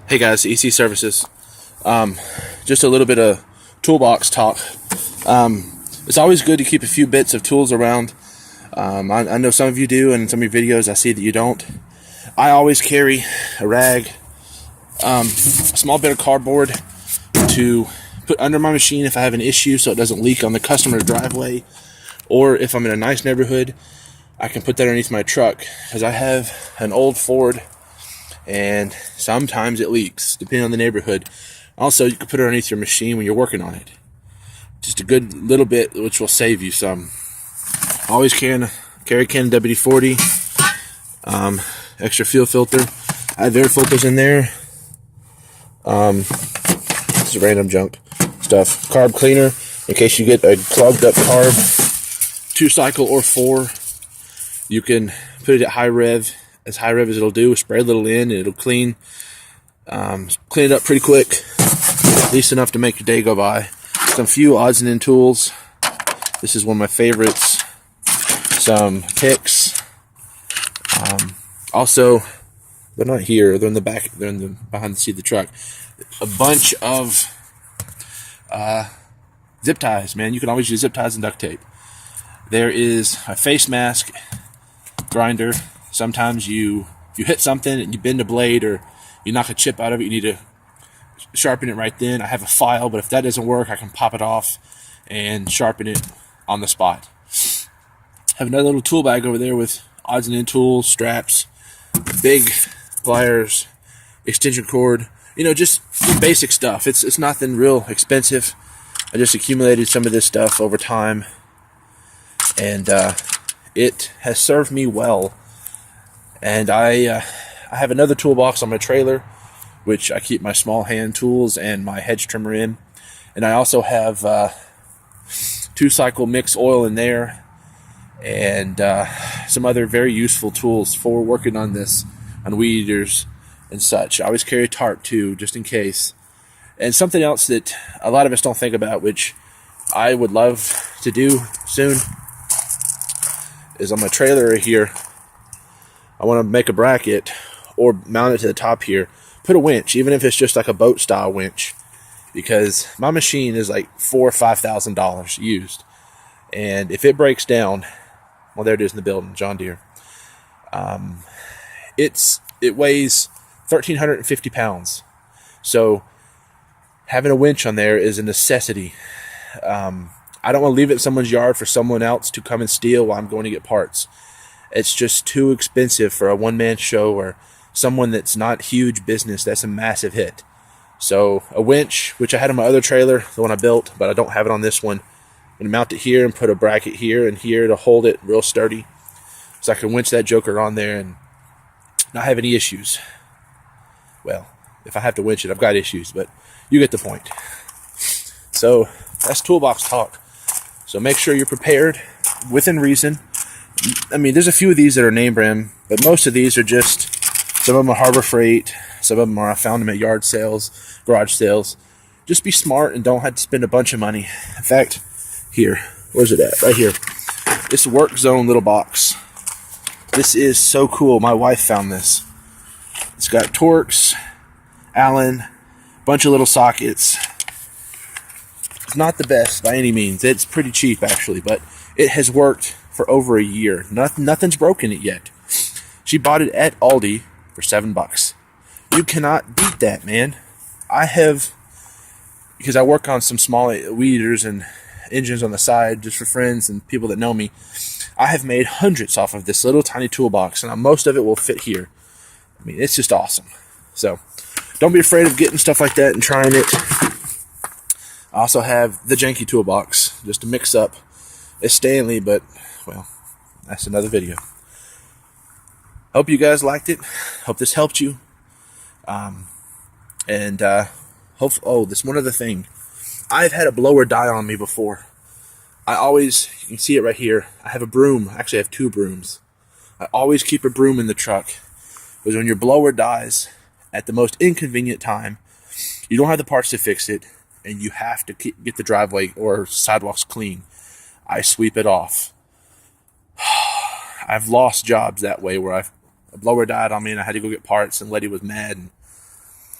Hey guys, EC Services. Just a little bit of toolbox talk. It's always good to keep a few bits of tools around. I know some of you do, and in some of your videos I see that you don't. I always carry a rag, a small bit of cardboard to put under my machine if I have an issue so it doesn't leak on the customer's driveway, or if I'm in a nice neighborhood, I can put that underneath my truck, because I have an old Ford and sometimes it leaks depending on the neighborhood. Also, you can put it underneath your machine when you're working on it. Just a good little bit, which will save you some. Always carry a can of WD-40, extra fuel filter. I have air filters in there. This is random junk stuff. Carb cleaner in case you get a clogged up carb. 2-cycle or 4. You can put it at high rev. As high rev as it'll do, spray a little in and it'll clean it up pretty quick, at least enough to make your day go by. Some few odds and end tools. This is one of my favorites. Some picks. Also, they're not here. They're in the back. They're behind the seat of the truck. A bunch of zip ties. Man, you can always use zip ties and duct tape. There is a face mask grinder. Sometimes you hit something and you bend a blade or you knock a chip out of it, you need to sharpen it right then. I have a file, but if that doesn't work, I can pop it off and sharpen it on the spot. I have another little tool bag over there with odds and end tools, straps, big pliers, extension cord, just basic stuff. It's nothing real expensive. I just accumulated some of this stuff over time, and it has served me well. And I have another toolbox on my trailer, which I keep my small hand tools and my hedge trimmer in. And I also have 2-cycle mix oil in there, and some other very useful tools for working on this, on weed eaters and such. I always carry a tarp too, just in case. And something else that a lot of us don't think about, which I would love to do soon, is on my trailer right here. I want to make a bracket or mount it to the top here. Put a winch, even if it's just like a boat style winch, because my machine is like $4,000 or $5,000 used, and if it breaks down, well, there it is in the building, John Deere. It weighs 1,350 pounds, so having a winch on there is a necessity. I don't want to leave it in someone's yard for someone else to come and steal while I'm going to get parts. It's just too expensive for a one-man show or someone that's not huge business. That's a massive hit. So a winch, which I had on my other trailer, the one I built, but I don't have it on this one. I'm going to mount it here and put a bracket here and here to hold it real sturdy, so I can winch that joker on there and not have any issues. Well, if I have to winch it, I've got issues, but you get the point. So that's toolbox talk. So make sure you're prepared within reason. I mean, there's a few of these that are name brand, but most of these are just, some of them are Harbor Freight, some of them are, I found them at yard sales, garage sales. Just be smart and don't have to spend a bunch of money. In fact, here, where's it at? Right here. This Work Zone little box. This is so cool. My wife found this. It's got Torx, Allen, bunch of little sockets. It's not the best by any means. It's pretty cheap actually, but it has worked for over a year. Nothing's broken it yet. She bought it at Aldi for $7. You cannot beat that, man. I have, because I work on some small weed eaters and engines on the side just for friends and people that know me. I have made hundreds off of this little tiny toolbox, and most of it will fit here. I mean, it's just awesome. So don't be afraid of getting stuff like that and trying it. I also have the janky toolbox just to mix up. It's Stanley, but well, that's another video. Hope you guys liked it. Hope this helped you. This one other thing. I've had a blower die on me before. You can see it right here. I have a broom. Actually, I have 2 brooms. I always keep a broom in the truck, because when your blower dies at the most inconvenient time, you don't have the parts to fix it, and you have to get the driveway or sidewalks clean. I sweep it off. I've lost jobs that way, where a blower died on me and I had to go get parts, and Letty was mad. And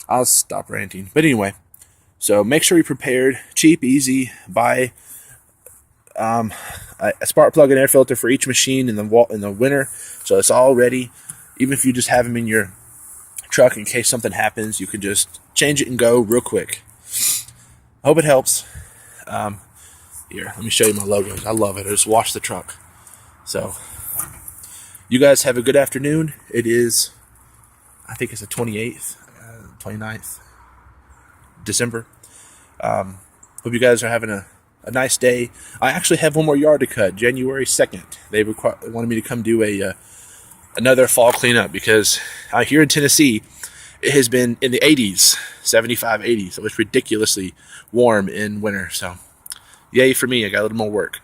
I'll stop ranting. But anyway, so make sure you're prepared. Cheap, easy. Buy a spark plug and air filter for each machine in the winter, so it's all ready. Even if you just have them in your truck in case something happens, you can just change it and go real quick. I hope it helps. Here, let me show you my logos. I love it. I just washed the truck. So, you guys have a good afternoon. It is, I think it's the 28th, 29th, December. Hope you guys are having a nice day. I actually have one more yard to cut, January 2nd. They wanted me to come do another fall cleanup because here in Tennessee, it has been in the 80s, 75, 80. So it's ridiculously warm in winter. So yay for me. I got a little more work.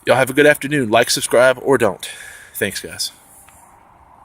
Y'all have a good afternoon. Like, subscribe, or don't. Thanks, guys.